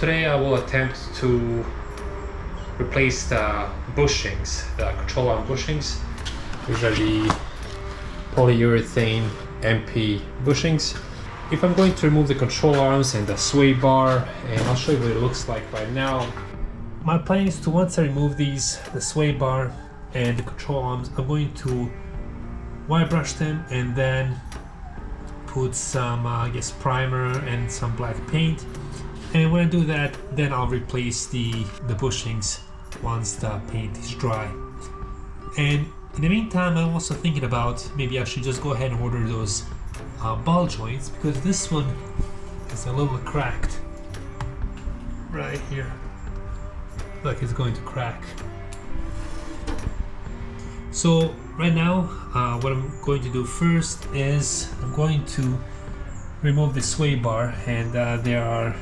today I will attempt to replace the bushings, the control arm bushings. These are the polyurethane MP bushings. If I'm going to remove the control arms and the sway bar, and I'll show you what it looks like right now. My plan is to, once I remove these, the sway bar and the control arms, I'm going to wire brush them and then put some I guess primer and some black paint. And when I do that, then I'll replace the bushings once the paint is dry. And in the meantime, I'm also thinking about maybe I should just go ahead and order those ball joints, because this one is a little cracked right here. Like it's going to crack. So right now, what I'm going to do first is I'm going to remove the sway bar, and there are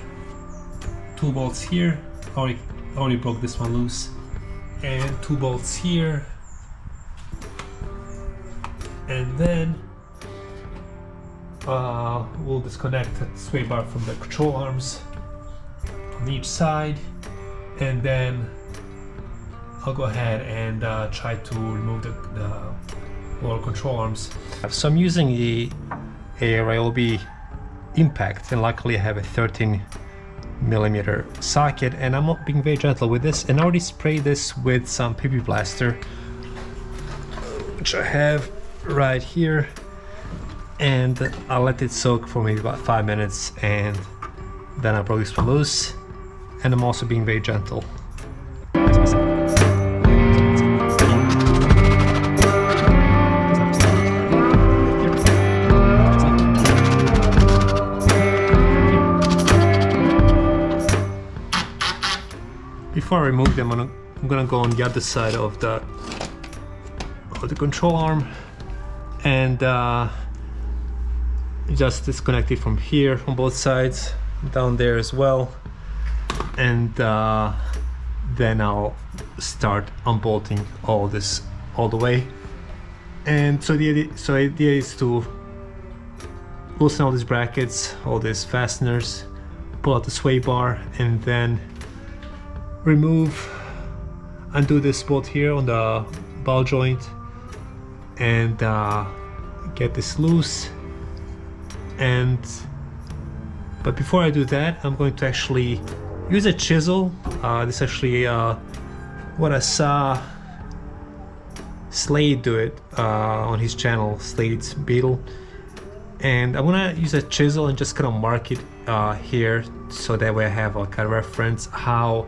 2 bolts here. I already broke this one loose, and 2 bolts here, and then we'll disconnect the sway bar from the control arms on each side, and then I'll go ahead and try to remove the lower control arms. So I'm using a Ryobi impact, and luckily I have a 13mm socket, and I'm being very gentle with this, and I already sprayed this with some PP plaster, which I have right here, and I'll let it soak for maybe about 5 minutes, and then I broke this one loose, and I'm also being very gentle. Before I remove them, I'm gonna go on the other side of the control arm and just disconnect it from here on both sides, down there as well, and then I'll start unbolting all this all the way. And so the idea is to loosen all these brackets, all these fasteners, pull out the sway bar, and then undo this bolt here on the ball joint, and get this loose. But before I do that, I'm going to actually use a chisel. This is actually what I saw Slade do it on his channel, Slade's Beetle. And I'm gonna use a chisel and just kind of mark it here, so that way I have a kind of reference how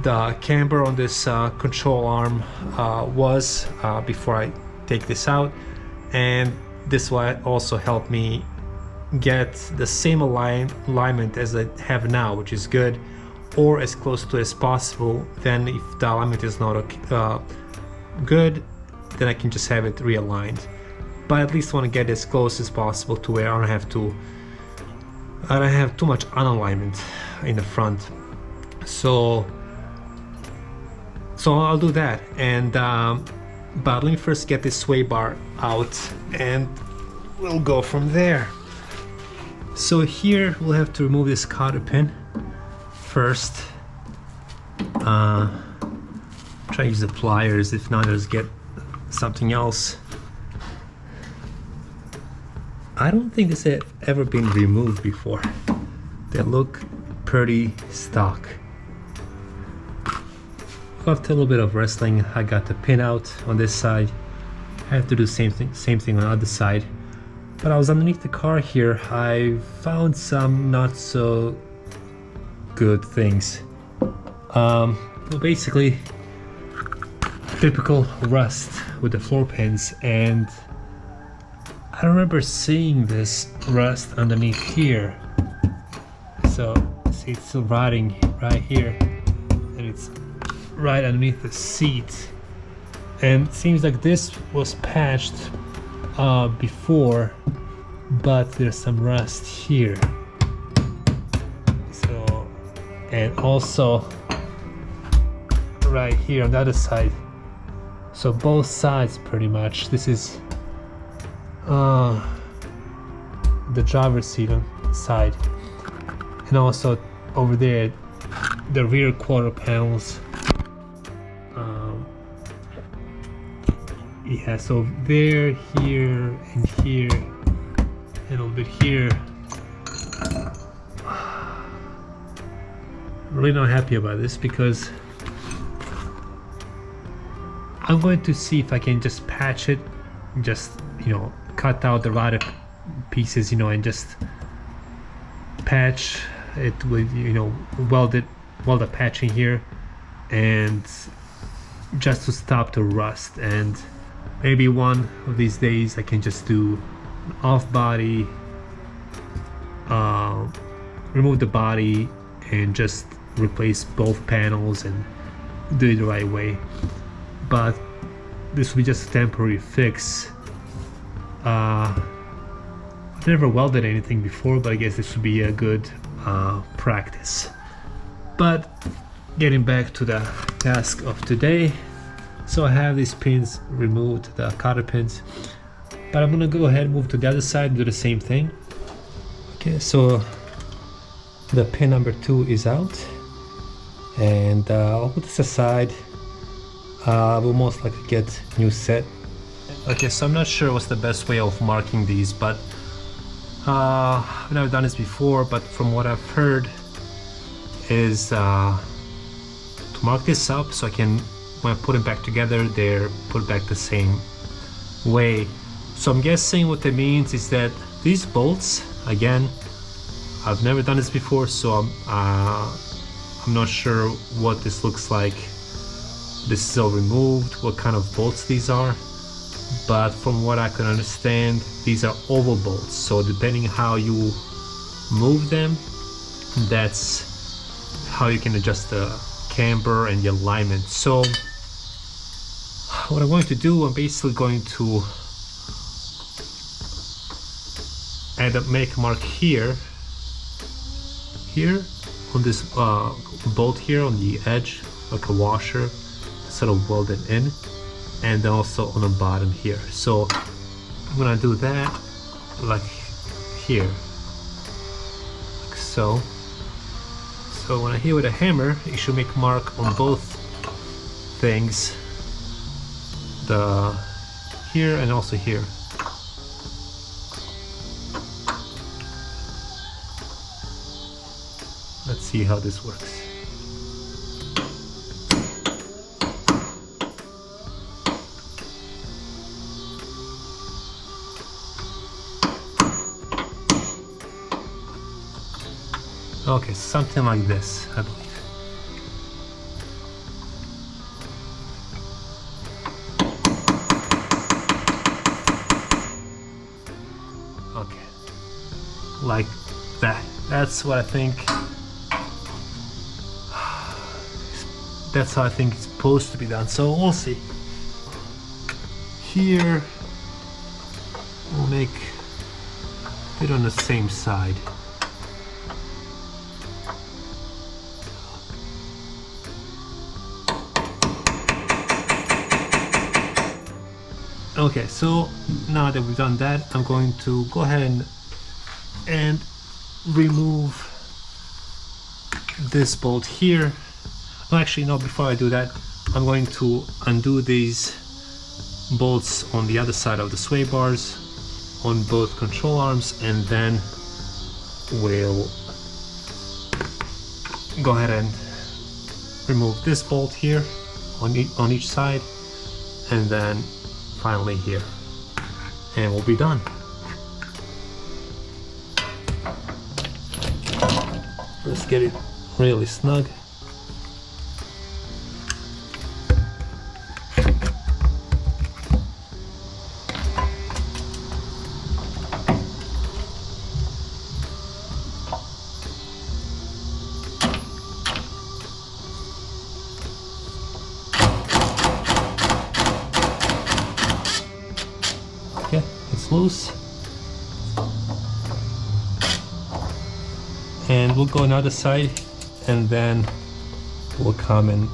the camber on this control arm was before I take this out. And this will also help me get the same alignment as I have now, which is good, or as close to as possible. Then if the alignment is not good, then I can just have it realigned. But at least want to get as close as possible to where I don't have too much unalignment in the front. So I'll do that, and but let me first get this sway bar out, and we'll go from there. So here we'll have to remove this cotter pin first. Try to use the pliers, if not just get something else. I don't think this had ever been removed before. They look pretty stock. After a little bit of wrestling, I got the pin out on this side. I have to do the same thing on the other side. But I was underneath the car here. I found some not so good things. Well, basically typical rust with the floor pins, and I don't remember seeing this rust underneath here. So see, it's still rotting right here, and it's right underneath the seat. And it seems like this was patched before, but there's some rust here. So, and also right here on the other side. So both sides pretty much. This is the driver's seat side, and also over there, the rear quarter panels. Yeah, so there, here, and here, and a little bit here. Really not happy about this because I'm going to see if I can just patch it, just, you know, cut out the rotted pieces, you know, and just patch it with, you know, weld the patching here, and just to stop the rust. And maybe one of these days I can just do off body, remove the body and just replace both panels and do it the right way. But this will be just a temporary fix. I've never welded anything before, but I guess this would be a good practice. But getting back to the task of today, so I have these pins removed, the cotter pins, but I'm gonna go ahead and move to the other side and do the same thing. Okay, so the pin number 2 is out, and I'll put this aside. We'll most likely get a new set. Okay, so I'm not sure what's the best way of marking these, but I've never done this before, but from what I've heard is to mark this up so I can, when I put it back together, they're put back the same way. So I'm guessing what that means is that these bolts, again, I've never done this before, so I'm not sure what this looks like. This is all removed, what kind of bolts these are, but from what I can understand, these are oval bolts, so depending how you move them, that's how you can adjust the camber and the alignment. So what I'm going to do, I'm basically going to make a mark here on this bolt here on the edge, like a washer, sort of welded in, and then also on the bottom here. So I'm gonna do that like here, like so. So when I hit with a hammer, it should make a mark on both things, the here and also here. Let's see how this works. Okay, something like this, I believe. Okay, like that. That's what I think. That's how I think it's supposed to be done. So we'll see. Here, we'll make it on the same side. Okay, so now that we've done that, I'm going to go ahead and remove this bolt here. Well, actually, no, before I do that, I'm going to undo these bolts on the other side of the sway bars on both control arms, and then we'll go ahead and remove this bolt here on each side, and then finally here, and we'll be done. Let's get it really snug. Okay, it's loose. And we'll go another side, and then we'll come and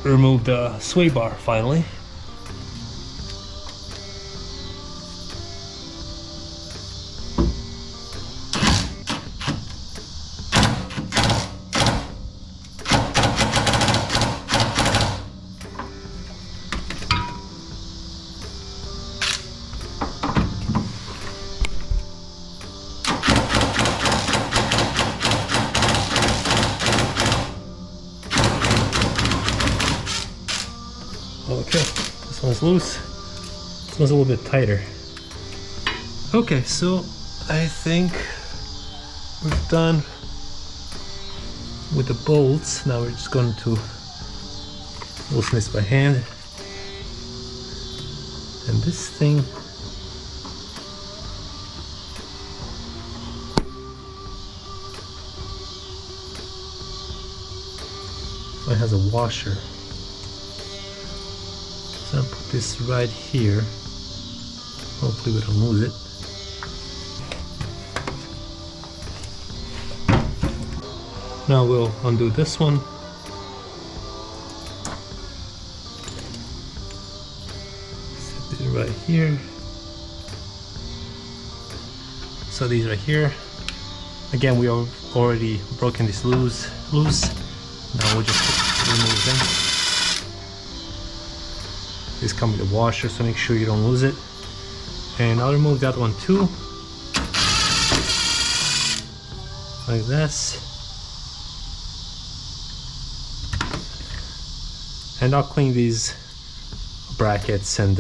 remove the sway bar finally. Okay, this one's loose. This one's a little bit tighter. Okay, so I think we're done with the bolts. Now we're just going to loosen this by hand. And this thing, it has a washer. So I'll put this right here. Hopefully we don't lose it. Now we'll undo this one. Set it right here. So these right here. Again, we have already broken this loose. Now we'll just remove them. This comes with a washer, so make sure you don't lose it. And I'll remove that one too. Like this. And I'll clean these brackets and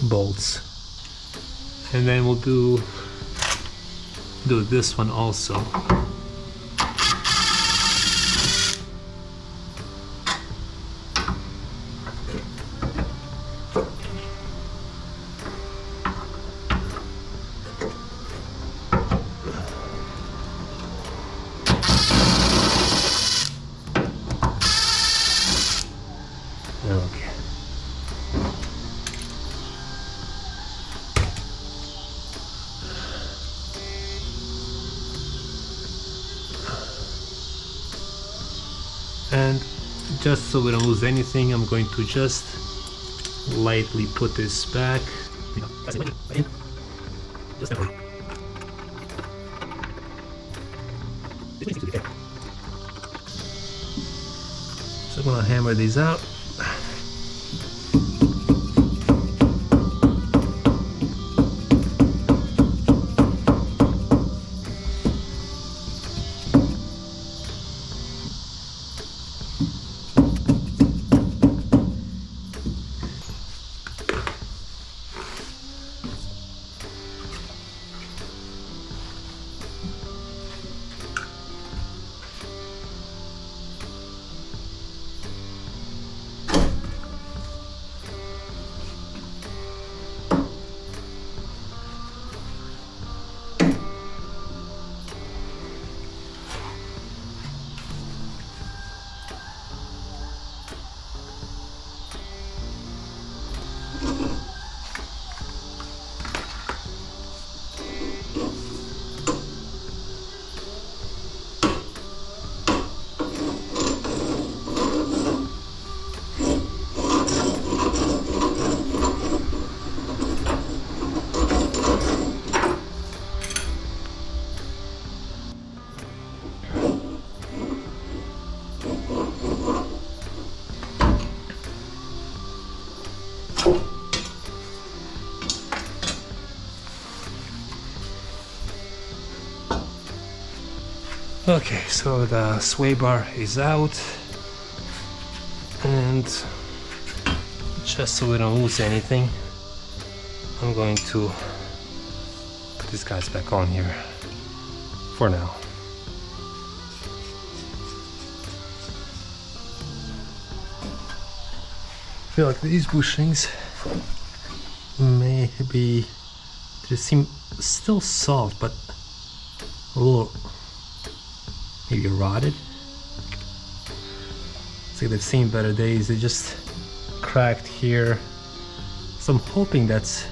bolts. And then we'll do this one also. Okay. And just so we don't lose anything, I'm going to just lightly put this back. So I'm gonna hammer these out. Okay, so the sway bar is out, and just so we don't lose anything, I'm going to put these guys back on here for now. I feel like these bushings maybe they seem still soft, but a little maybe rotted. It's like they've seen better days. They just cracked here. So I'm hoping that's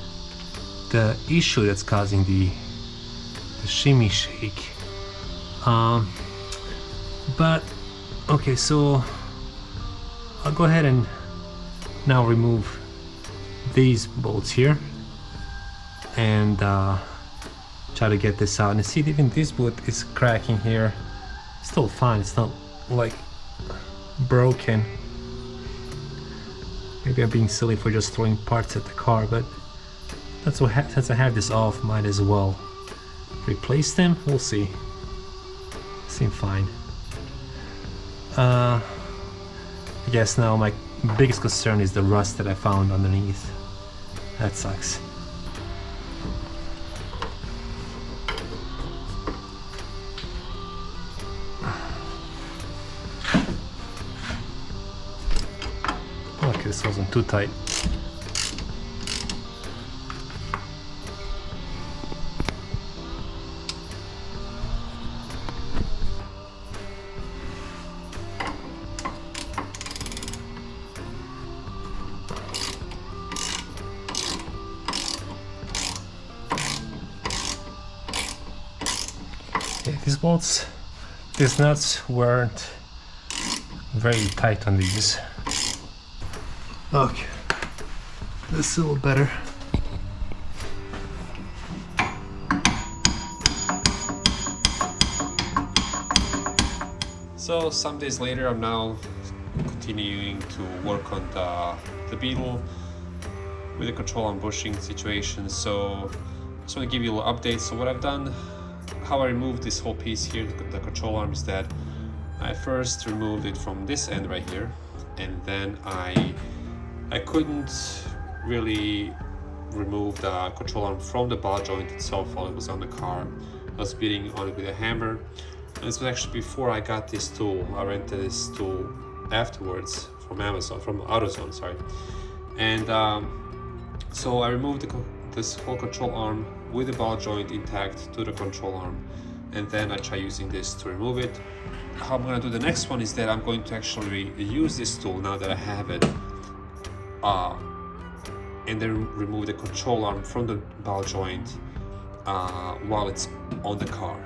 the issue that's causing the shimmy shake. But okay, so I'll go ahead and now remove these bolts here and try to get this out. And see, even this boot is cracking here. Still fine, it's not like broken. Maybe I'm being silly for just throwing parts at the car, but that's what since I have this off, might as well replace them. We'll see. Seem fine. I guess now my biggest concern is the rust that I found underneath. That sucks. Okay, this wasn't too tight. Yeah, these nuts weren't very tight on these. Okay, this is a little better. So some days later, I'm now continuing to work on the Beetle with the control arm bushing situation. So I just want to give you a little update. So what I've done, how I removed this whole piece here, the control arm, is that I first removed it from this end right here, and then I couldn't really remove the control arm from the ball joint itself while it was on the car. I was beating on it with a hammer. And this was actually before I got this tool. I rented this tool afterwards from AutoZone, sorry. And so I removed this whole control arm with the ball joint intact to the control arm, and then I try using this to remove it. How I'm gonna do the next one is that I'm going to actually use this tool now that I have it, and then remove the control arm from the ball joint while it's on the car.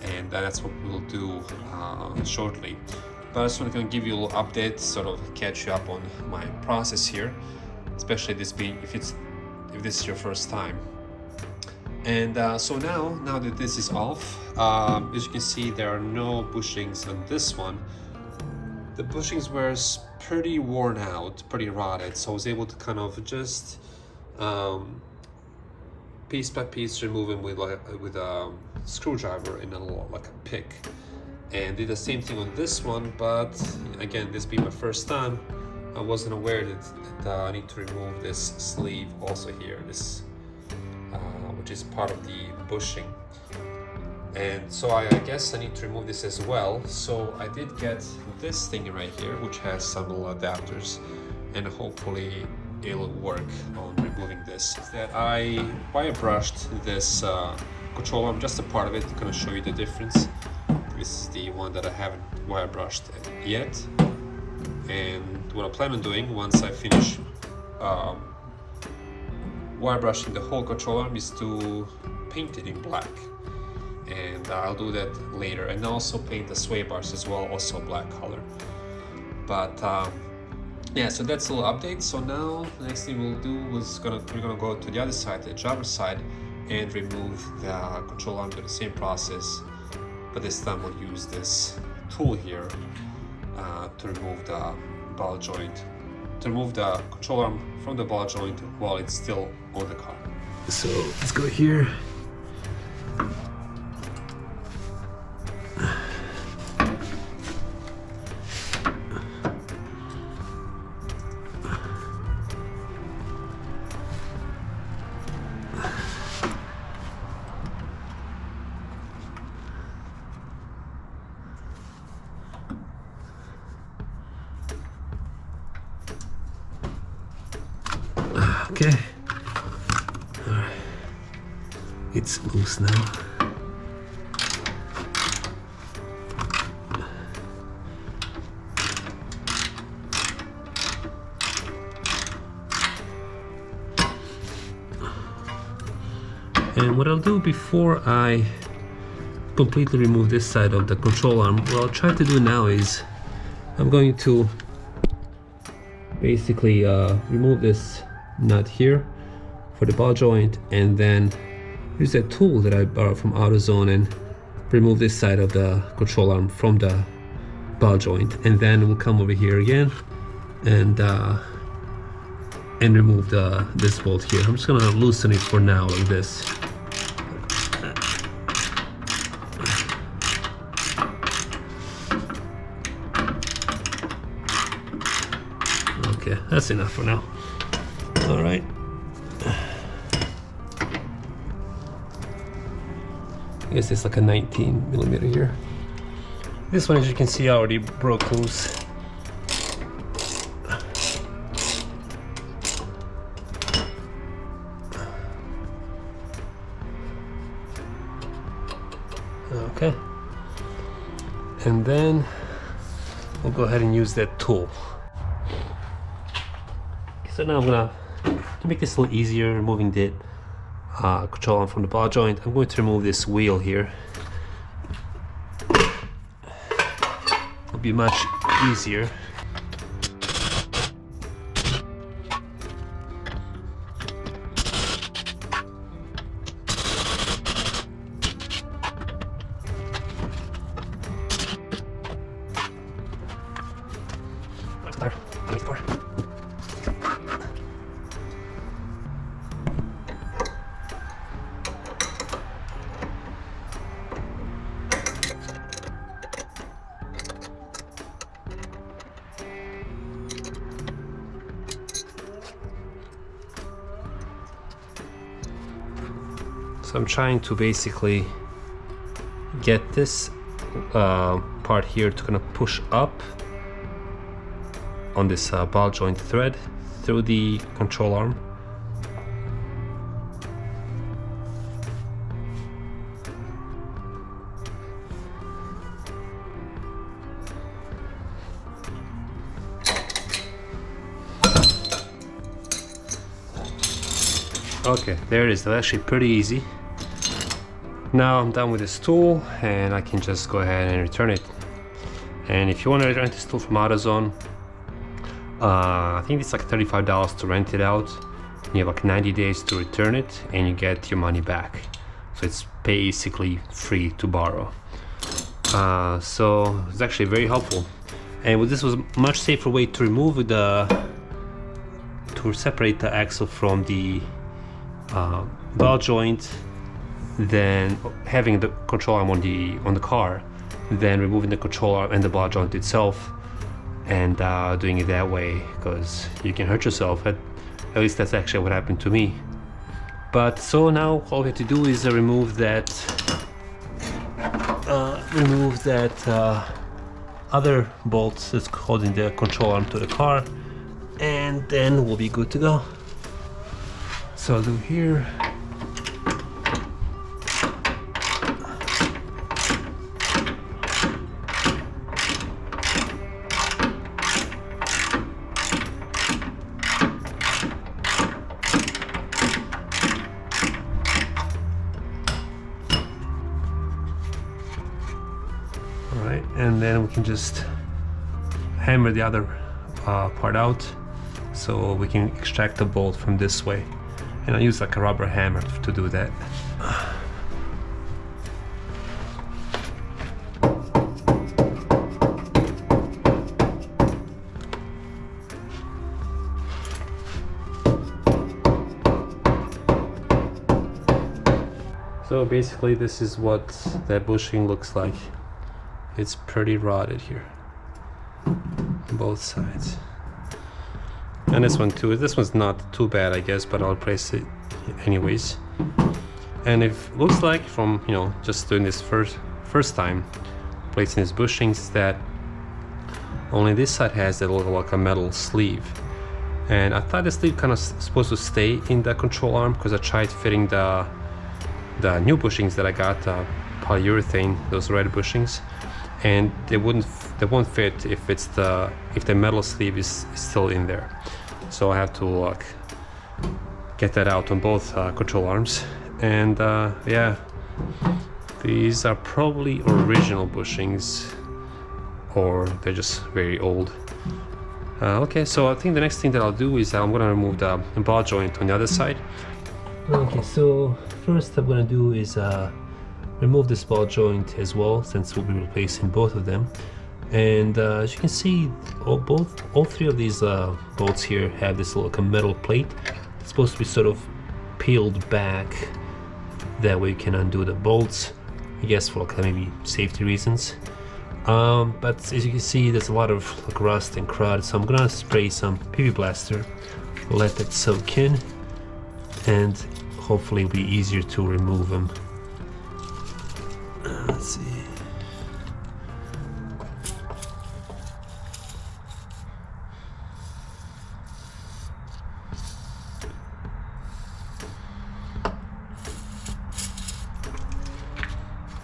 And that's what we'll do shortly. But I just want to give you a little update, sort of catch you up on my process here, especially if this is your first time. And so now that this is off, as you can see, there are no bushings on this one. The bushings were pretty worn out, pretty rotted, so I was able to kind of just piece by piece remove them with a screwdriver and like a pick, and did the same thing on this one. But again, this being my first time, I wasn't aware that I need to remove this sleeve also here, this which is part of the bushing, and so I guess I need to remove this as well. So I did get this thing right here, which has some little adapters, and hopefully it'll work on removing this. That I wire brushed this control arm, just a part of it, to kind of show you the difference. This is the one that I haven't wire brushed yet, and what I plan on doing once I finish wire brushing the whole control arm is to paint it in black, and I'll do that later, and also paint the sway bars as well, also black color. But yeah, so that's a little update. So now the next thing we'll do is we're gonna go to the other side, the driver's side, and remove the control arm. Do the same process, but this time we'll use this tool here to remove the ball joint, to remove the control arm from the ball joint while it's still on the car. So let's go here. Okay, all right, it's loose now. And what I'll do before I completely remove this side of the control arm, what I'll try to do now is I'm going to basically remove this nut here for the ball joint, and then use that tool that I borrowed from AutoZone and remove this side of the control arm from the ball joint, and then we'll come over here again and remove this bolt here. I'm just gonna loosen it for now like this. Okay, that's enough for now. All right. I guess it's like a 19mm here. This one, as you can see, already broke loose. Okay. And then we'll go ahead and use that tool. So now I'm gonna, to make this a little easier, removing the control arm from the ball joint, I'm going to remove this wheel here. It'll be much easier. So I'm trying to basically get this part here to kind of push up on this ball joint thread through the control arm. Okay, there it is. That's actually pretty easy. Now I'm done with this tool and I can just go ahead and return it. And if you want to rent this tool from AutoZone, I think it's like $35 to rent it out. You have like 90 days to return it and you get your money back. So it's basically free to borrow. So it's actually very helpful. And this was a much safer way to remove to separate the axle from the ball joint than having the control arm on the car, then removing the control arm and the ball joint itself and doing it that way, because you can hurt yourself. At least that's actually what happened to me. But so now all we have to do is remove that other bolt that's holding the control arm to the car, and then we'll be good to go. So I'll do here. All right, and then we can just hammer the other part out so we can extract the bolt from this way. And I use like a rubber hammer to do that. So basically this is what that bushing looks like. It's pretty rotted here on both sides. And this one too. This one's not too bad, I guess, but I'll replace it anyways. And it looks like from, you know, just doing this first time placing these bushings, that only this side has that little like a metal sleeve. And I thought the sleeve kind of supposed to stay in the control arm, because I tried fitting the new bushings that I got, polyurethane, those red bushings, and they won't fit if the metal sleeve is still in there. So I have to get that out on both control arms. And yeah, these are probably original bushings, or they're just very old. Okay, so I think the next thing that I'll do is I'm gonna remove the ball joint on the other side. Okay, so first I'm gonna do is remove this ball joint as well, since we'll be replacing both of them. And as you can see, all three of these bolts here have this little metal plate. It's supposed to be sort of peeled back, that way you can undo the bolts, I guess for maybe safety reasons. But as you can see, there's a lot of like rust and crud, so I'm gonna spray some PB Blaster, let that soak in, and hopefully it'll be easier to remove them. Let's see.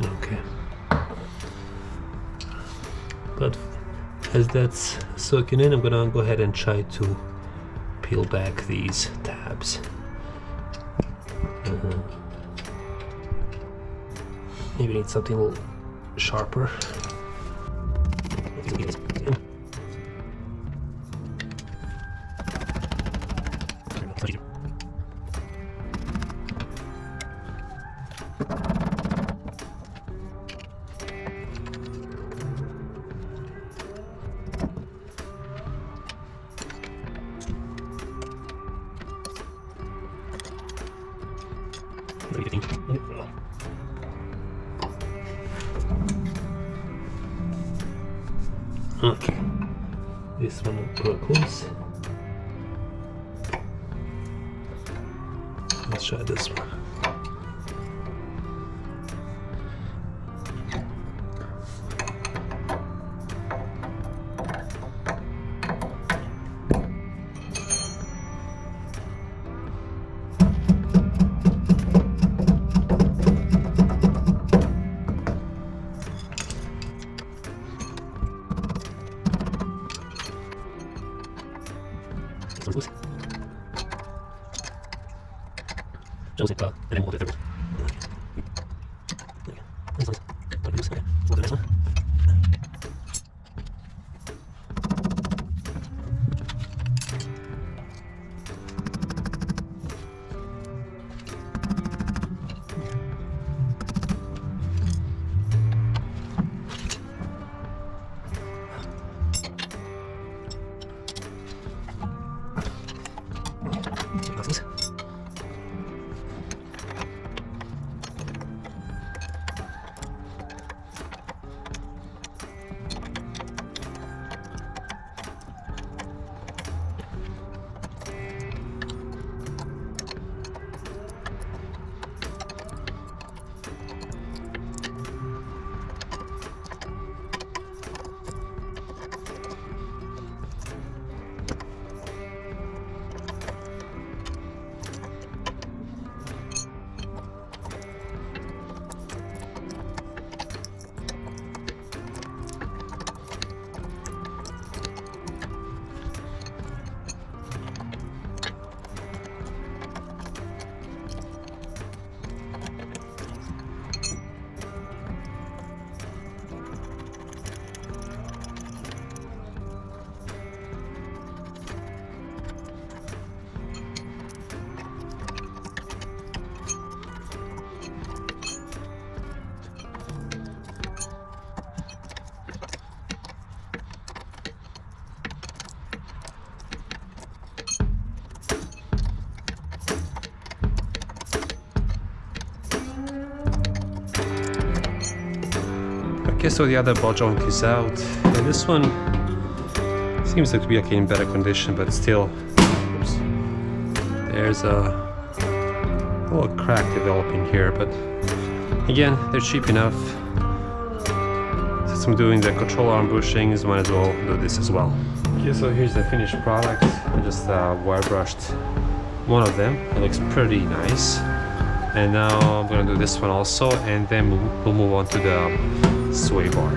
Okay. But as that's soaking in, I'm gonna go ahead and try to peel back these tabs. Maybe need something a little sharper. Okay, this one will go close. Let's try this one. Okay, so the other ball joint is out, and this one seems like to be okay in better condition, but still, oops, there's a little crack developing here. But again, they're cheap enough. Since I'm doing the control arm bushings, might as well do this as well. Okay, so here's the finished product. I just wire brushed one of them. It looks pretty nice. And now I'm gonna do this one also, and then we'll move on to the sway bar.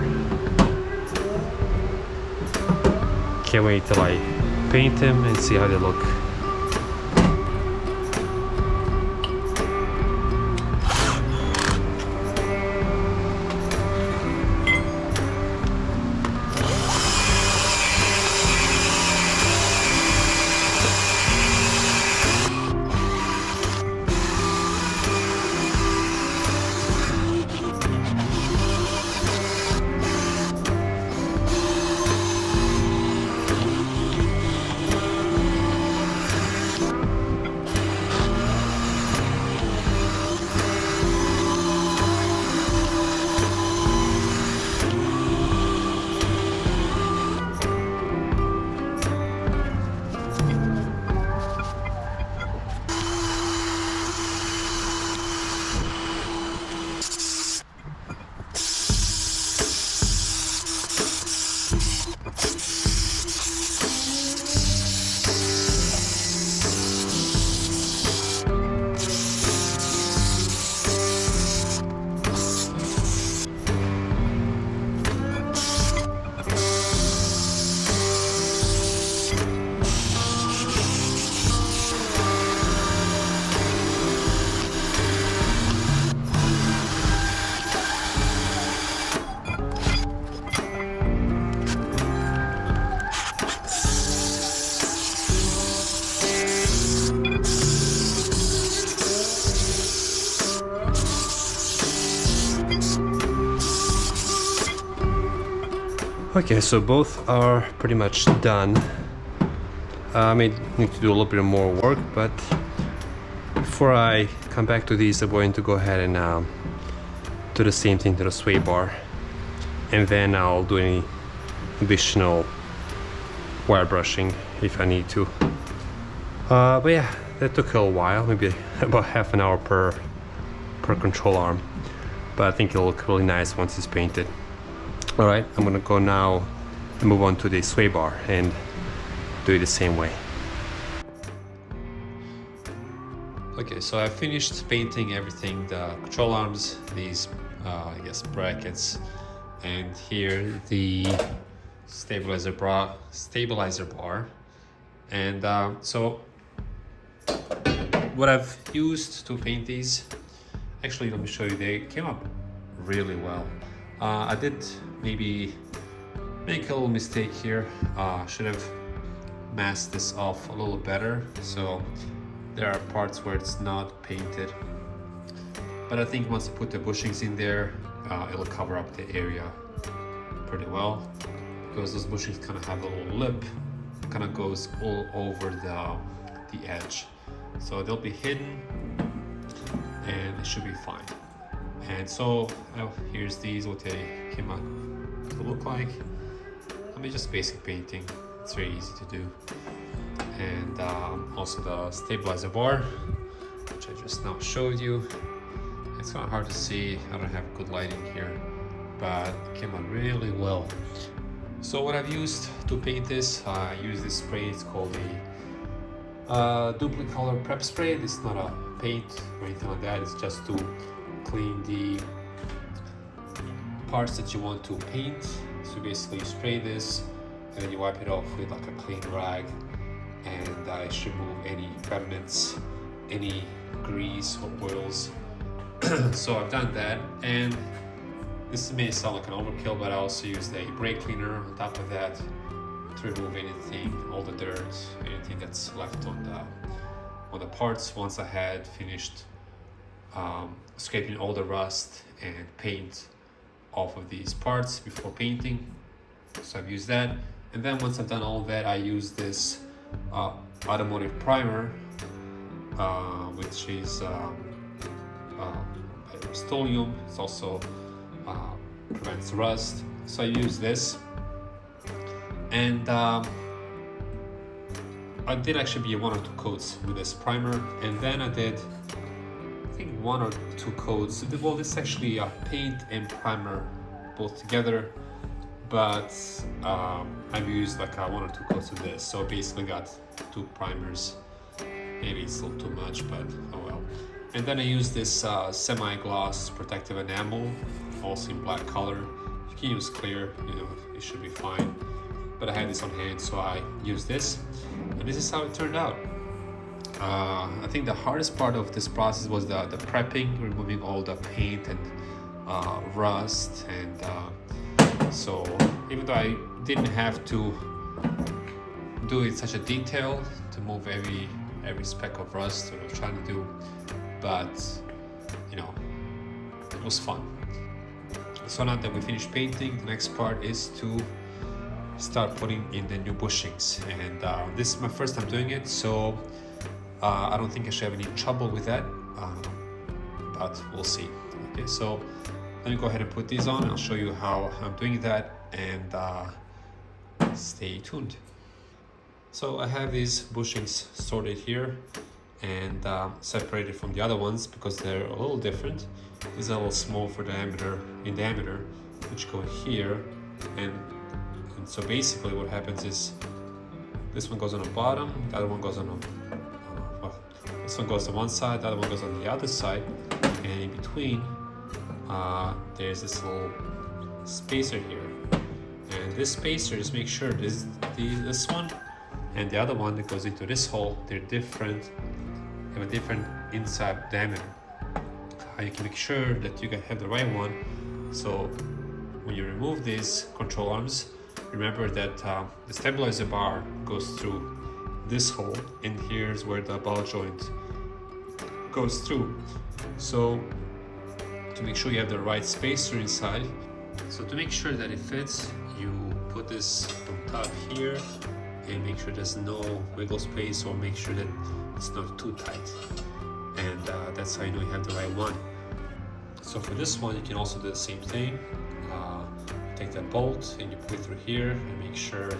Can't wait till I paint them and see how they look. Okay, so both are pretty much done. I may need to do a little bit more work, but before I come back to these, I'm going to go ahead and do the same thing to the sway bar, and then I'll do any additional wire brushing if I need to. But yeah, that took a while, maybe about half an hour per control arm, but I think it'll look really nice once it's painted. All right, I'm gonna go now and move on to the sway bar and do it the same way. Okay, so I finished painting everything, the control arms, these I guess brackets, and here the stabilizer bar. And so what I've used to paint these, actually let me show you, they came up really well. I did maybe make a little mistake here. Should have masked this off a little better, so there are parts where it's not painted, but I think once I put the bushings in there, it'll cover up the area pretty well, because those bushings kind of have a little lip, kind of goes all over the edge, so they'll be hidden and it should be fine. And so here's these, what they came out to look like. I mean, just basic painting, it's very easy to do. And also the stabilizer bar, which I just now showed you. It's kind of hard to see, I don't have good lighting here, but it came out really well. So what I've used to paint this, I use this spray, it's called a Duplicolor Prep Spray. This is not a paint or anything like that, it's just to clean the parts that you want to paint. So basically you spray this and then you wipe it off with like a clean rag, and I should remove any remnants, any grease or oils. So I've done that, and this may sound like an overkill, but I also used a brake cleaner on top of that to remove anything, all the dirt, anything that's left on the parts once I had finished scraping all the rust and paint off of these parts before painting. So I've used that, and then once I've done all of that, I use this automotive primer, which is Rust-Oleum. It's also prevents rust, so I use this. And I did actually be 1 or 2 coats with this primer, and then I did, I think, 1 or 2 coats. Well, this is actually a paint and primer both together, but I've used like 1 or 2 coats of this, so basically got 2 primers. Maybe it's a little too much, but oh well. And then I use this semi-gloss protective enamel, also in black color. You can use clear, you know, it should be fine. But I had this on hand, so I used this, and this is how it turned out. I think the hardest part of this process was the prepping, removing all the paint and rust, and so even though I didn't have to do it such a detail to move every speck of rust that I was trying to do, but you know, it was fun. So now that we finished painting, the next part is to start putting in the new bushings, and this is my first time doing it, so I don't think I should have any trouble with that, but we'll see. Okay, so let me go ahead and put these on, and I'll show you how I'm doing that, and stay tuned. So I have these bushings sorted here and separated from the other ones because they're a little different. These are a little small for in diameter, which go here, and so basically what happens is this one goes on the bottom, the other one goes on this one goes on one side, the other one goes on the other side, and in between there's this little spacer here, and this spacer, just make sure this one and the other one that goes into this hole, they're different, have a different inside diameter. You can make sure that you have the right one, so when you remove these control arms, remember that the stabilizer bar goes through this hole, and here's where the ball joint goes through. So to make sure you have the right spacer inside, so to make sure that it fits, you put this on top here and make sure there's no wiggle space, or make sure that it's not too tight. And that's how you know you have the right one. So for this one, you can also do the same thing. Take that bolt and you put it through here and make sure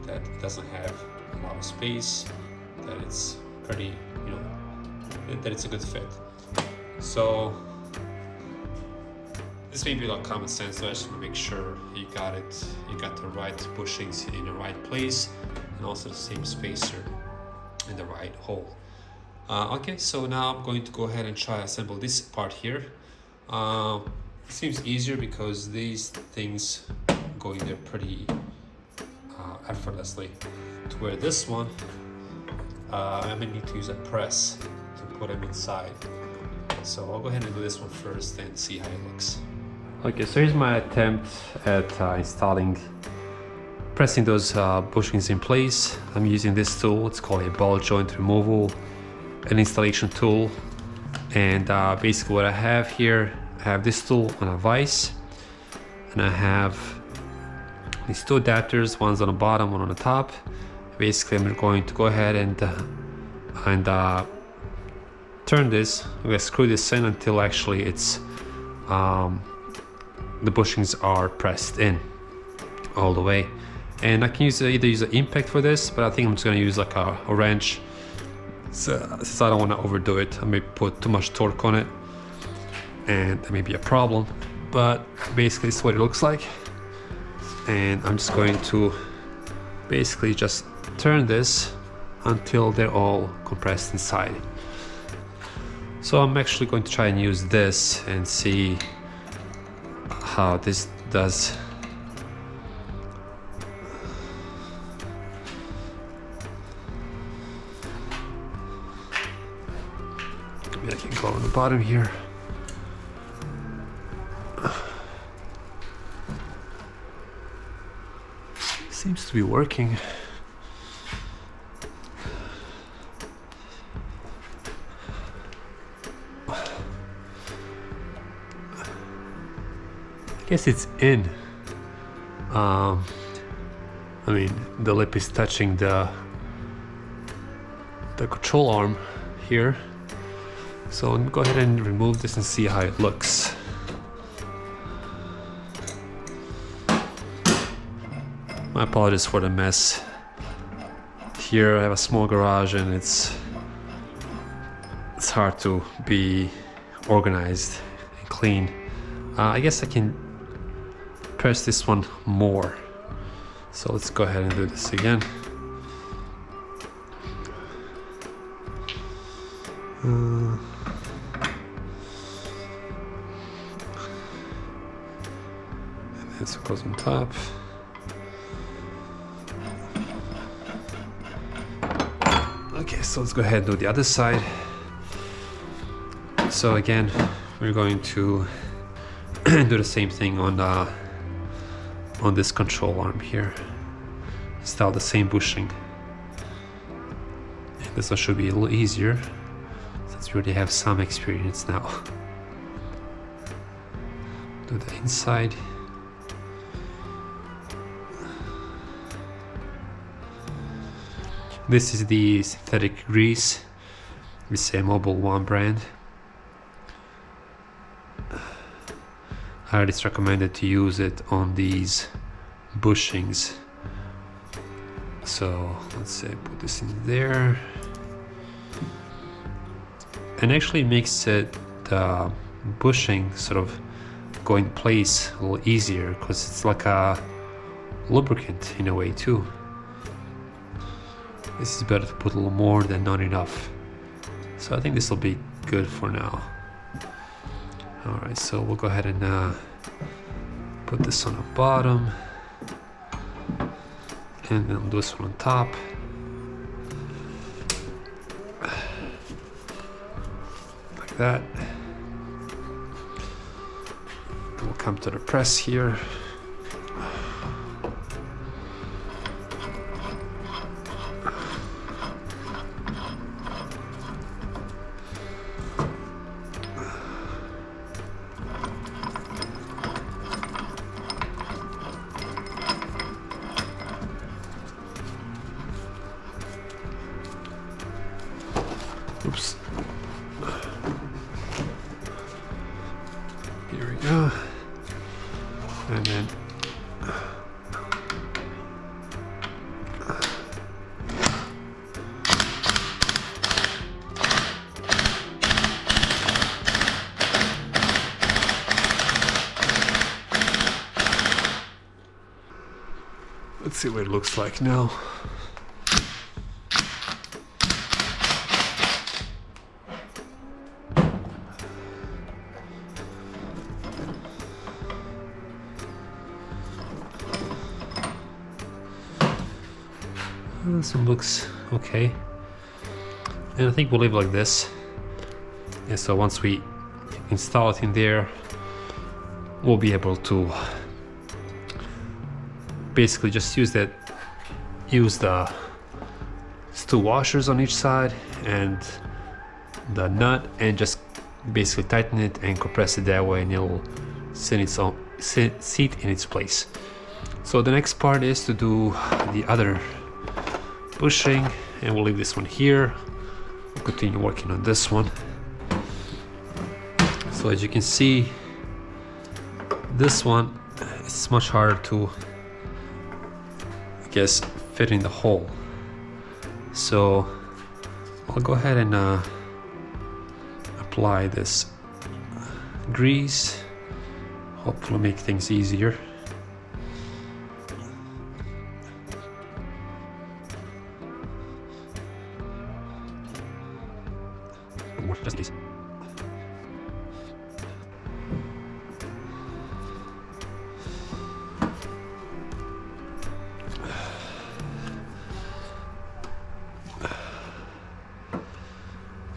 that it doesn't have a lot of space, that it's pretty, you know, that it's a good fit. So this may be like common sense, so I just want to make sure you got it, you got the right bushings in the right place, and also the same spacer in the right hole. Okay, so now I'm going to go ahead and try to assemble this part here. It seems easier because these things go in there pretty effortlessly, to where this one I'm gonna need to use a press to put them inside. So I'll go ahead and do this one first and see how it looks. Okay, so here's my attempt at pressing those bushings in place. I'm using this tool. It's called a ball joint removal and installation tool. And basically what I have here, I have this tool on a vise, and I have these two adapters, one's on the bottom, one on the top. Basically I'm going to go ahead and turn this. I'm going to screw this in until actually it's the bushings are pressed in all the way. And I can either use an impact for this, but I think I'm just going to use like a wrench, so, since I don't want to overdo it. I may put too much torque on it and that may be a problem, but basically it's what it looks like. And I'm just going to basically just turn this until they're all compressed inside. So I'm actually going to try and use this and see how this does. Maybe I can go on the bottom here. Seems to be working. I guess it's in. I mean, the lip is touching the control arm here. So I'm gonna go ahead and remove this and see how it looks. My apologies for the mess. Here I have a small garage and it's hard to be organized and clean. I guess I can press this one more. So let's go ahead and do this again. And this goes on top. Okay, so let's go ahead and do the other side. So again, we're going to do the same thing on this control arm here. Install the same bushing. And this one should be a little easier since we already have some experience now. Do the inside. This is the synthetic grease. It's a Mobile One brand. I heard it's recommended to use it on these bushings. So let's say put this in there. And actually makes it the bushing sort of go in place a little easier because it's like a lubricant in a way too. This is better to put a little more than not enough. So I think this will be good for now. Alright, so we'll go ahead and put this on the bottom. And then do this one on top. Like that. And we'll come to the press here. Oops. Here we go. And then let's see what it looks like now. This one looks okay, and I think we'll leave it like this. And so once we install it in there, we'll be able to basically just use the two washers on each side and the nut, and just basically tighten it and compress it that way, and it'll sit in its place. So the next part is to do the other bushing, and we'll leave this one here. We'll continue working on this one. So as you can see, this one is much harder to, I guess, fit in the hole. So I'll go ahead and apply this grease, hopefully make things easier. Just in case.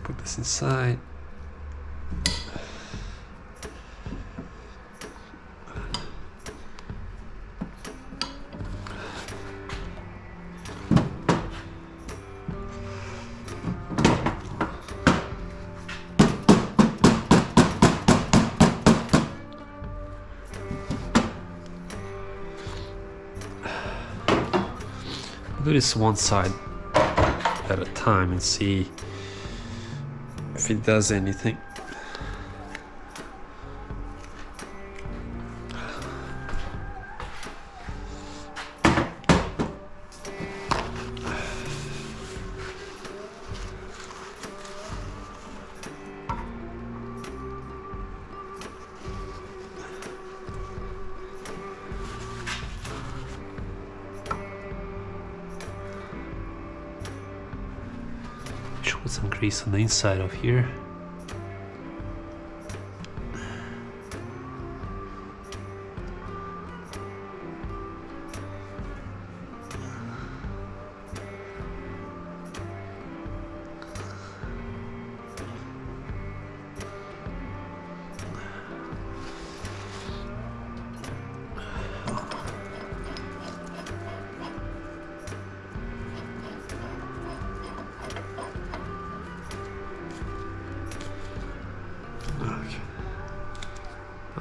Put this inside. Do this one side at a time and see if it does anything. Put some grease on the inside of here.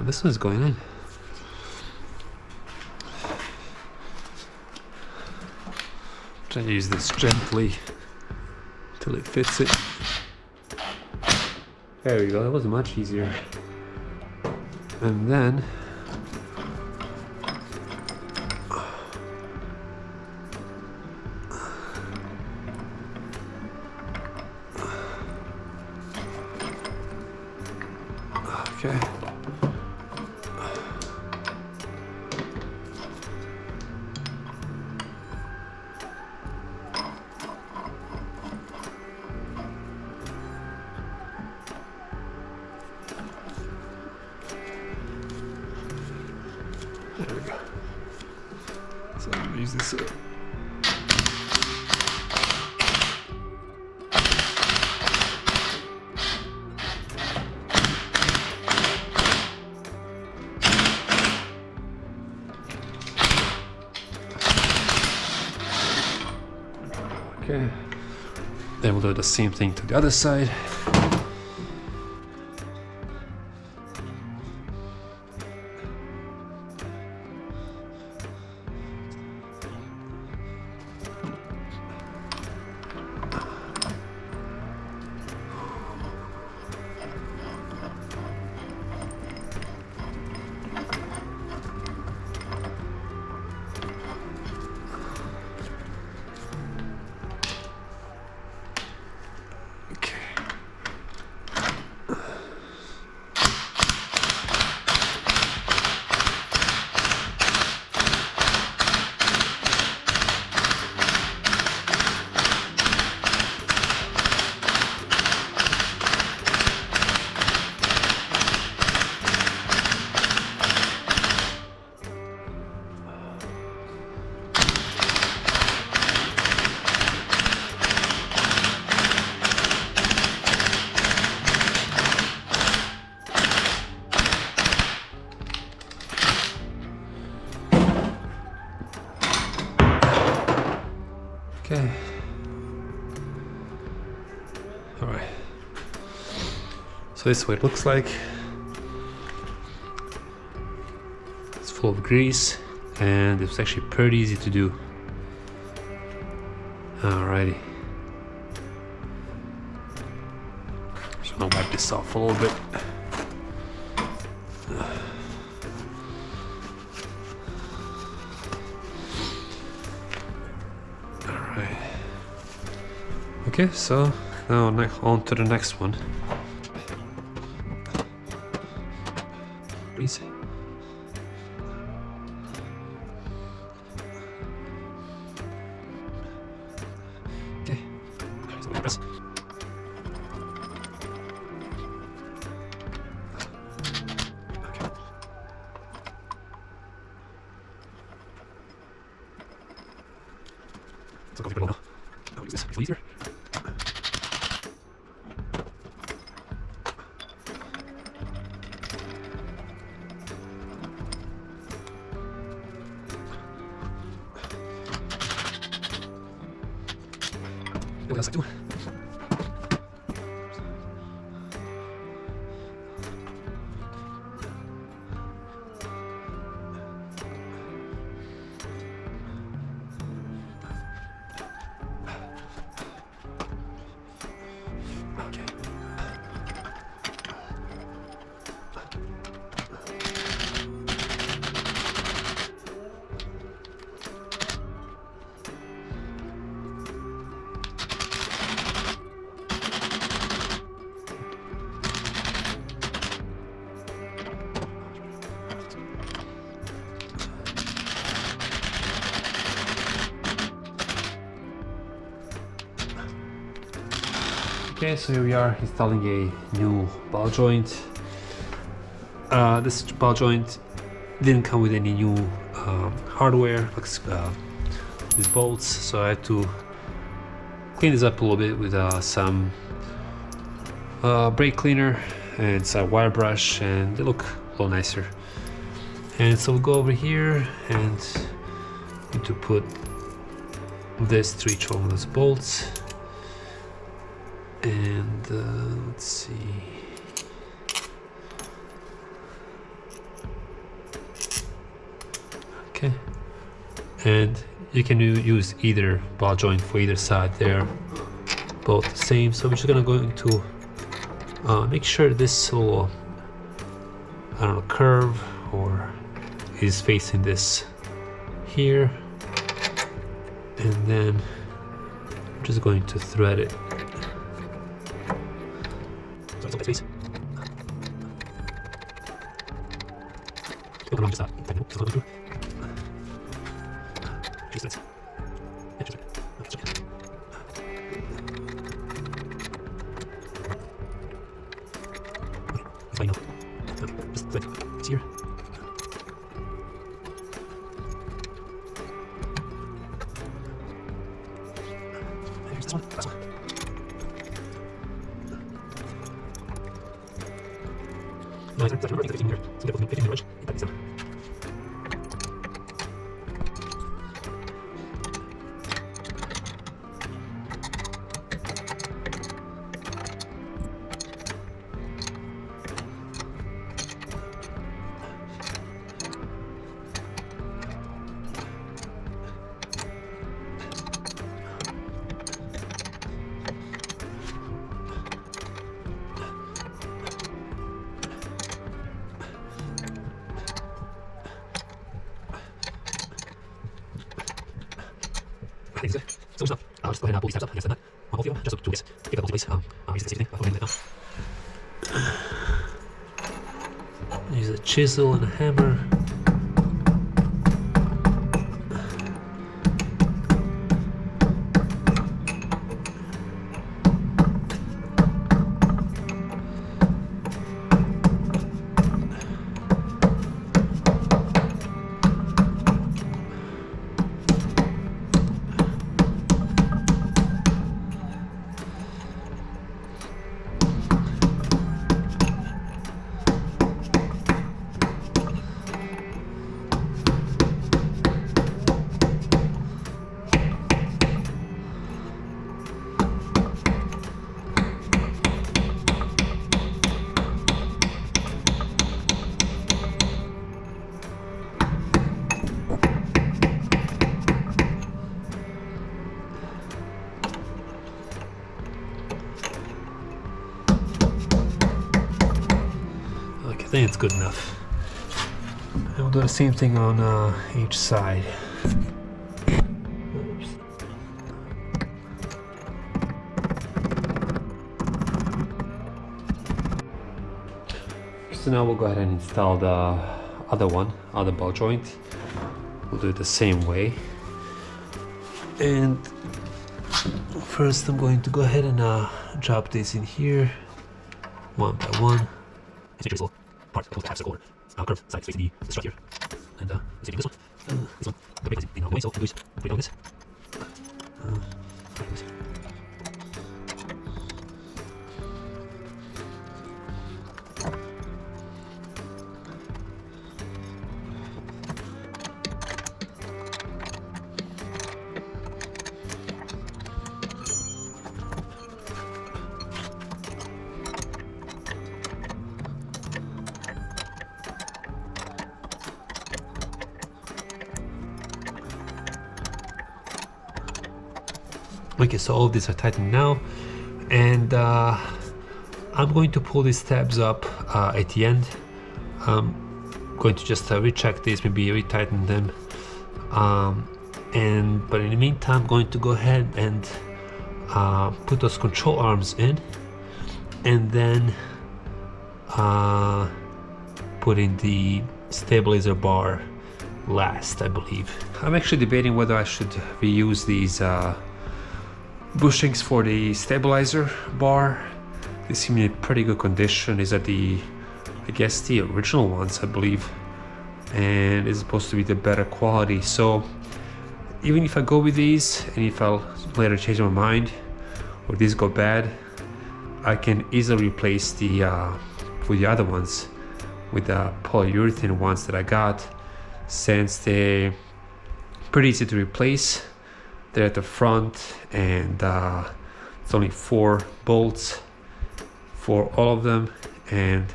This one's going in. Try to use this gently till it fits it. There we go, that was much easier. And then okay. There we go. So I'm gonna use this up. Okay. Then we'll do the same thing to the other side. All right. So this is what it looks like. It's full of grease, and it's actually pretty easy to do. Alrighty. So I'll wipe this off a little bit. Alright. Okay, so now on to the next one. Please. Okay. So press. Okay. So go now. I'll use this laser. What else I do? Okay, so here we are installing a new ball joint. This ball joint didn't come with any new hardware, like these bolts, so I had to clean this up a little bit with some brake cleaner and some wire brush, and they look a little nicer. And so we'll go over here and need to put this to each one of those bolts. And let's see. Okay, and you can use either ball joint for either side. They're both the same. So we're just gonna go into make sure this little, I don't know, curve or is facing this here, and then I'm just going to thread it. So please. Just that. Just through. Just it. Yeah, just it. Just it. That's fine now. Just thread. It's here. Here's this one. Last one. No, it's remember, it's 15 here. So they're 15 inch. That's it. So stuff. I'll just go ahead and pull these tabs up. Like I said that. On both of them, just to get the whole place. Use the same thing. I'll go ahead and now. Use a chisel and a hammer. think it's good enough. And we'll do the same thing on each side. Oops. So now we'll go ahead and install the other ball joint. We'll do it the same way. And first I'm going to go ahead and drop this in here, one by one. It's a part of the half circle curve side face the strut here. And this one. This one. The brake is in the way, so we'll do is put it on this. Okay, so all of these are tightened now, and I'm going to pull these tabs up at the end. I'm going to just recheck these, maybe retighten them, but in the meantime I'm going to go ahead and put those control arms in, and then put in the stabilizer bar last, I believe. I'm actually debating whether I should reuse these bushings for the stabilizer bar. They seem in pretty good condition. These are I guess the original ones, I believe, and it's supposed to be the better quality. So even if I go with these, and if I'll later change my mind or these go bad, I can easily replace the with the other ones, with the polyurethane ones that I got, since they're pretty easy to replace. They're at the front, and it's only 4 bolts for all of them, and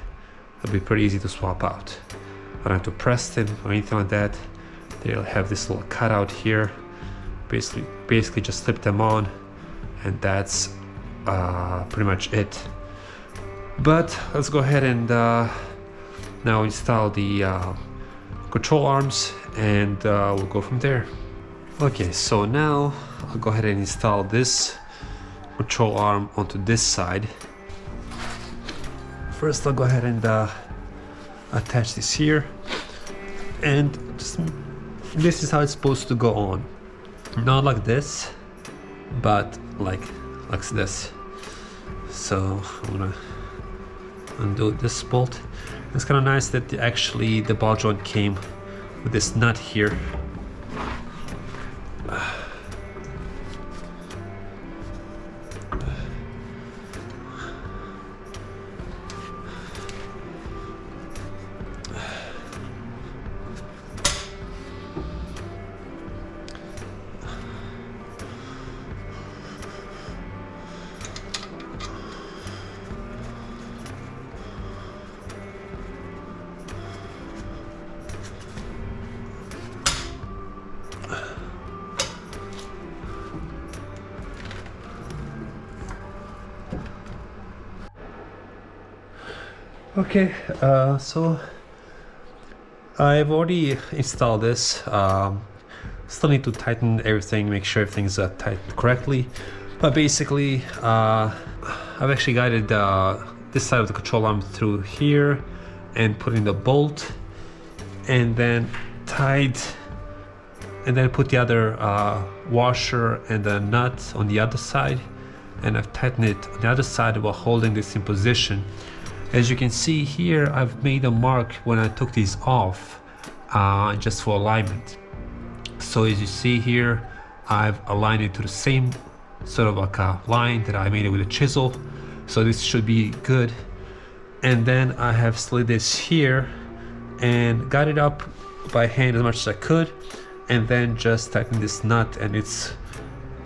it'll be pretty easy to swap out. I don't have to press them or anything like that. They'll have this little cutout here. Basically just slip them on, and that's pretty much it. But let's go ahead and now install the control arms, and we'll go from there. Okay, so now I'll go ahead and install this control arm onto this side. First I'll go ahead and attach this here, and this is how it's supposed to go on. Not like this, but like this. So I'm gonna undo this bolt. It's kind of nice that actually the ball joint came with this nut here. Okay, so I've already installed this. Still need to tighten everything, make sure everything's tightened correctly. But basically, I've actually guided this side of the control arm through here and put in the bolt, and then tied, and then put the other washer and the nut on the other side, and I've tightened it on the other side while holding this in position. As you can see here, I've made a mark when I took these off, just for alignment. So as you see here, I've aligned it to the same sort of like a line that I made it with a chisel. So this should be good. And then I have slid this here and got it up by hand as much as I could, and then just tightened this nut, and it's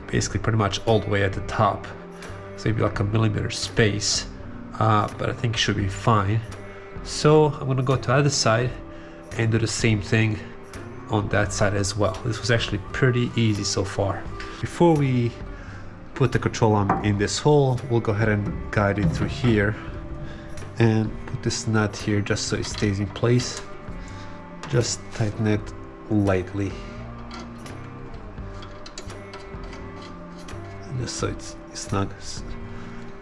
basically pretty much all the way at the top. So maybe like a millimeter space. But I think it should be fine. So I'm gonna go to the other side and do the same thing on that side as well. This was actually pretty easy so far. Before we put the control arm in this hole, we'll go ahead and guide it through here. and put this nut here just so it stays in place. Just tighten it lightly, and just so it's snug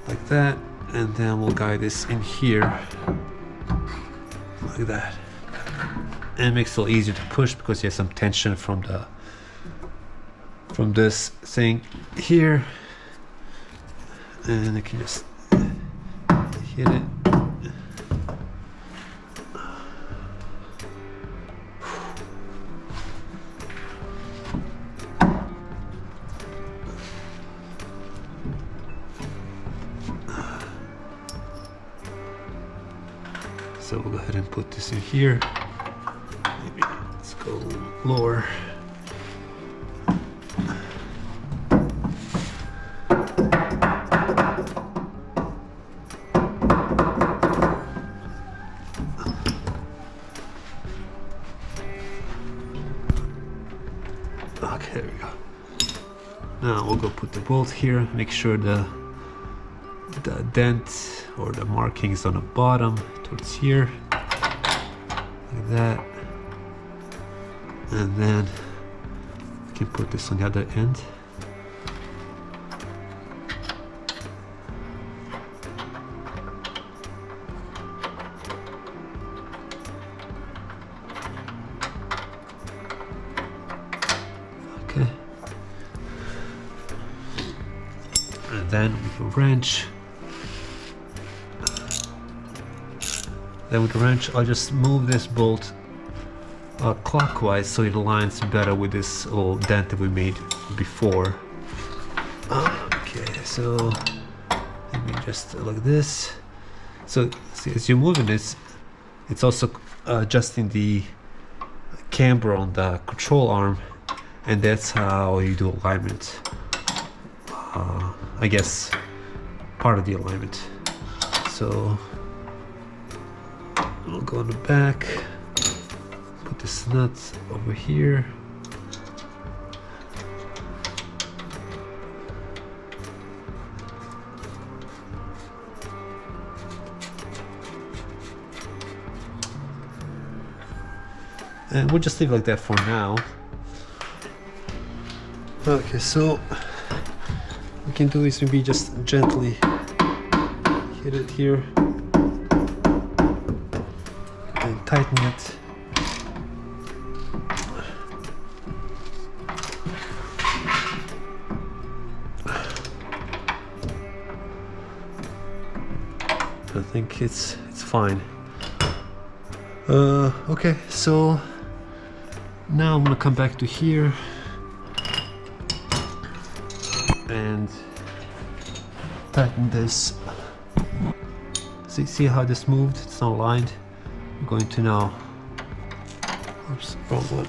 like that, and then we'll guide this in here like that, and it makes it a little easier to push because you have some tension from this thing here, and I can just hit it. So we'll go ahead and put this in here. Maybe let's go lower. Okay, there we go. Now we'll go put the bolt here. Make sure the dent or the markings on the bottom towards here, like that, and then we can put this on the other end. Okay, and then with a wrench. Then with the wrench, I'll just move this bolt clockwise so it aligns better with this little dent that we made before. Okay, so maybe just like this. So see, as you're moving this, it's also adjusting the camber on the control arm, and that's how you do alignment. I guess part of the alignment. So we'll go on the back, put this nut over here. And we'll just leave it like that for now. Okay, so what we can do is maybe just gently hit it here and tighten it. I think it's fine. Okay, so now I'm gonna come back to here and tighten this. See how this moved? It's not aligned. I'm going to now, oops, wrong one.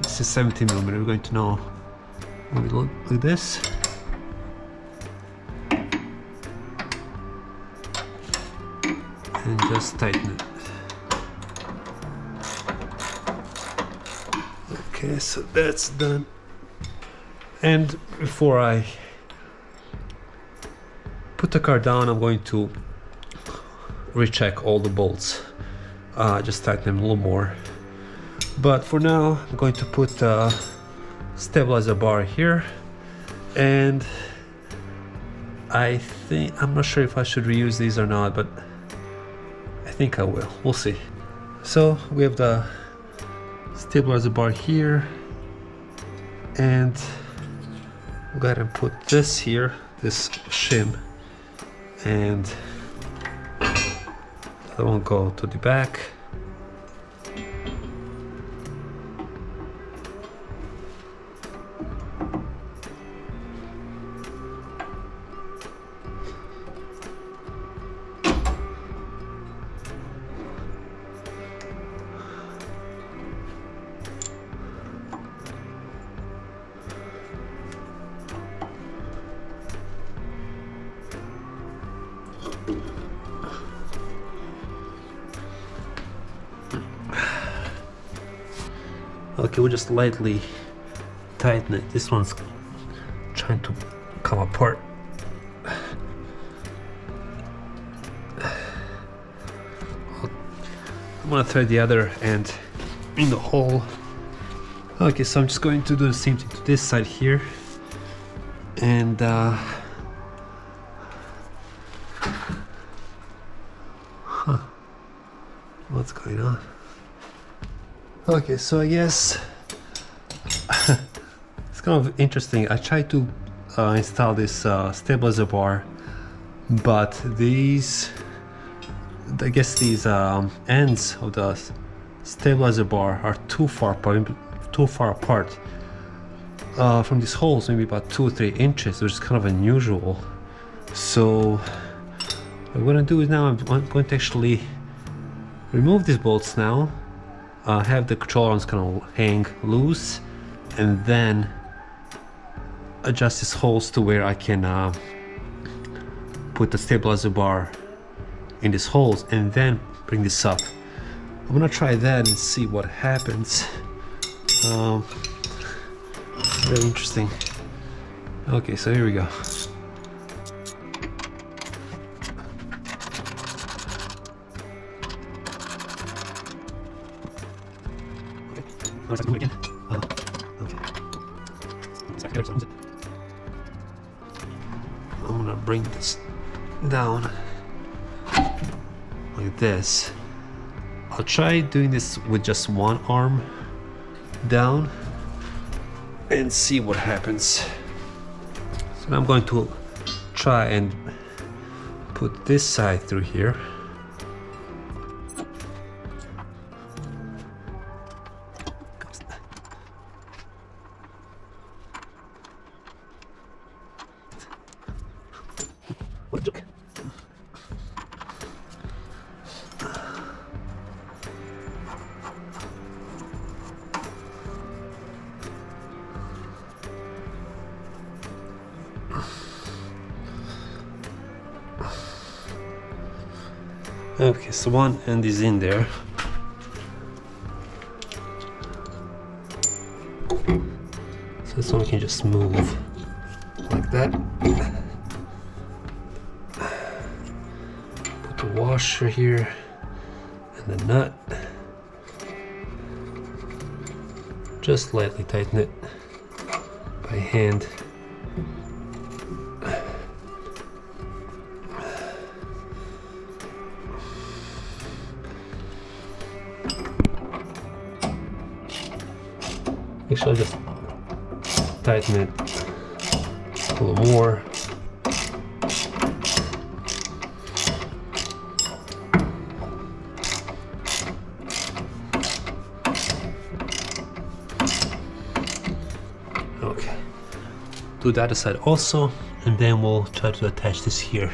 This is 17mm. We're going to now move it like this. And just tighten it. Okay, so that's done. And before I put the car down, I'm going to recheck all the bolts. Just tighten them a little more. But for now, I'm going to put a stabilizer bar here. And I think, I'm not sure if I should reuse these or not, but I think I will. We'll see. So we have the stabilizer bar here, and we'll go ahead and put this here, this shim, and that won't go to the back. Okay, we'll just lightly tighten it. This one's trying to come apart. gonna thread the other end in the hole. Okay, so I'm just going to do the same thing to this side here, and what's going on? Okay, so I guess it's kind of interesting. I tried to install this stabilizer bar, but these, I guess these ends of the stabilizer bar are too far apart from these holes, maybe about 2 or 3 inches, which is kind of unusual. So what I'm gonna do is now I'm going to actually remove these bolts now, have the control arms kind of hang loose, and then adjust these holes to where I can put the stabilizer bar in these holes, and then bring this up. I'm gonna try that and see what happens. Very interesting. Okay, so here we go. Okay. I'm gonna bring this down like this. I'll try doing this with just one arm down and see what happens. So now I'm going to try and put this side through here. Okay, so one end is in there. So this one can just move like that. Put the washer here and the nut. Just lightly tighten it by hand. Actually, I'll just tighten it a little more. Okay, do the other side also, and then we'll try to attach this here.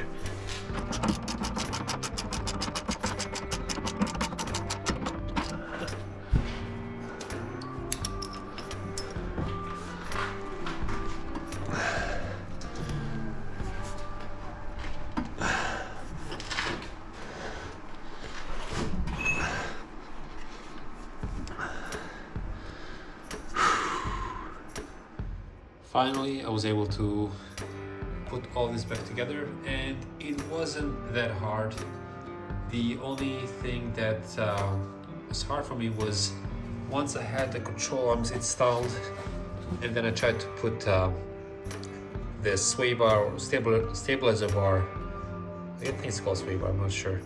Finally, I was able to put all this back together, and it wasn't that hard. The only thing that was hard for me was once I had the control arms installed, and then I tried to put the sway bar or stabilizer bar. I think it's called sway bar, I'm not sure.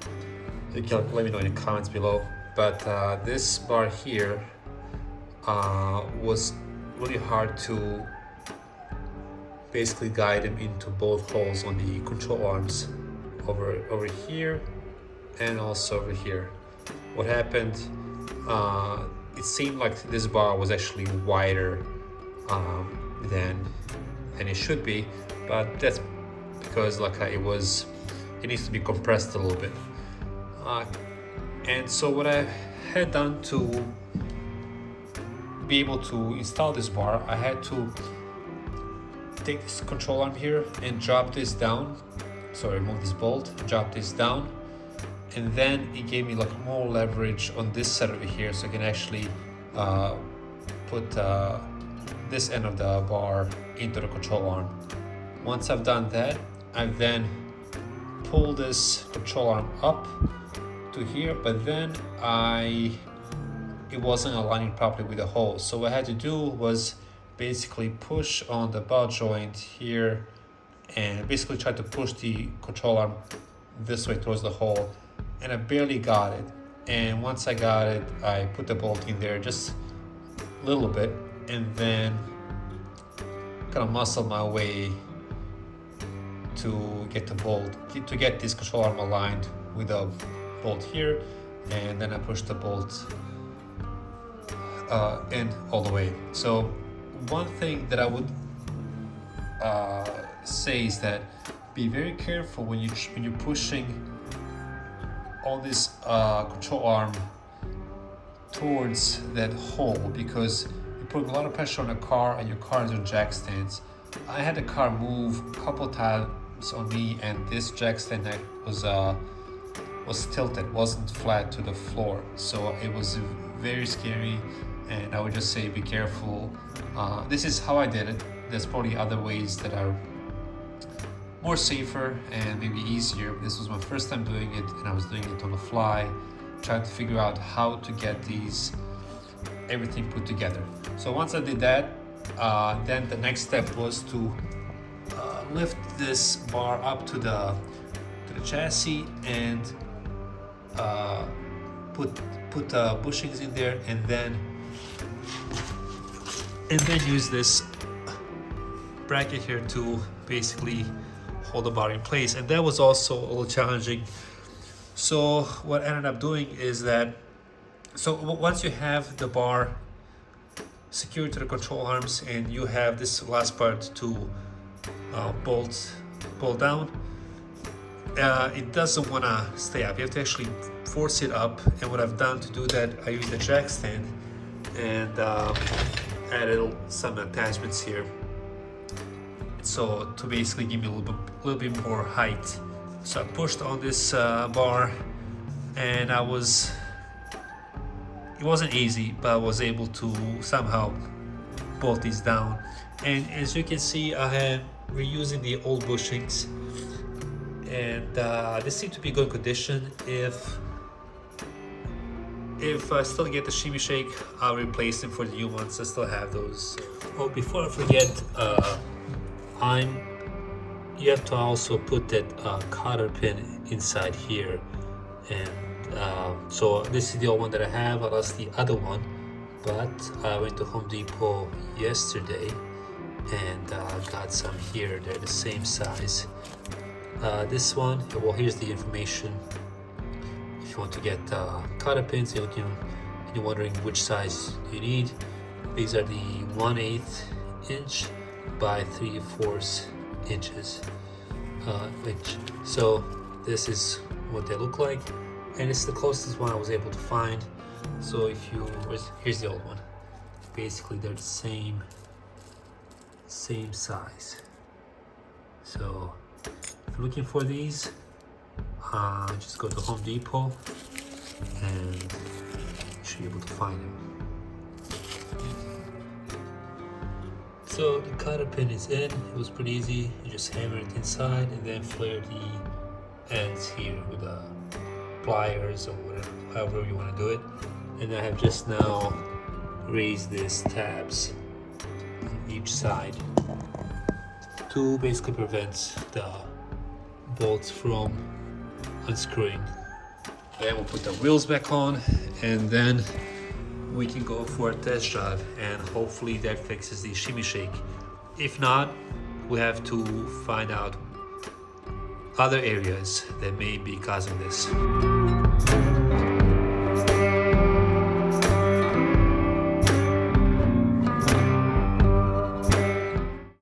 You can let me know in the comments below. But this bar here was really hard to basically guide them into both holes on the control arms, over here and also over here. What happened, it seemed like this bar was actually wider than it should be, but that's because like it needs to be compressed a little bit. And so what I had done to be able to install this bar, I had to take this control arm here and drop this down. So remove this bolt, drop this down, and then it gave me like more leverage on this side over here, so I can actually put this end of the bar into the control arm. Once I've done that, I then pull this control arm up to here, but then it wasn't aligning properly with the hole. So what I had to do was basically push on the ball joint here and basically try to push the control arm this way towards the hole, and I barely got it. And once I got it, I put the bolt in there just a little bit, and then kind of muscle my way to get the bolt, to get this control arm aligned with the bolt here, and then I push the bolt in all the way. So one thing that I would say is that be very careful when you're pushing on this control arm towards that hole, because you're putting a lot of pressure on the car, and your car is on jack stands. I had the car move a couple times on me, and this jack stand was tilted, wasn't flat to the floor, so it was very scary. And I would just say be careful. This is how I did it. There's probably other ways that are more safer and maybe easier. This was my first time doing it, and I was doing it on the fly, trying to figure out how to get everything put together. So once I did that, then the next step was to lift this bar up to the chassis and put the bushings in there, and then use this bracket here to basically hold the bar in place. And that was also a little challenging. So what I ended up doing is that, so once you have the bar secured to the control arms and you have this last part to bolt down, it doesn't want to stay up. You have to actually force it up. And what I've done to do that, I use the jack stand and added some attachments here, so to basically give me a little bit more height. So I pushed on this bar, and it wasn't easy, but I was able to somehow bolt these down. And as you can see, I am reusing the old bushings, and they seem to be good condition. If I still get the shimmy shake, I'll replace them for the new ones. I still have those. Oh, before I forget, you have to also put that cotter pin inside here, and so this is the old one that I have. I lost the other one, but I went to Home Depot yesterday and got some here. They're the same size. This one, well, here's the information. If you want to get cotter pins, you're wondering which size you need. These are the 1/8 inch by 3/4 inches. So this is what they look like, and it's the closest one I was able to find. So here's the old one. Basically, they're the same size. So if you're looking for these, just go to Home Depot and you should be able to find them. So the cotter pin is in. It was pretty easy. You just hammer it inside and then flare the ends here with pliers or whatever, however you want to do it. And I have just now raised these tabs on each side to basically prevent the bolts from unscrewing. Then we'll put the wheels back on, and then we can go for a test drive, and hopefully that fixes the shimmy shake. If not, we have to find out other areas that may be causing this.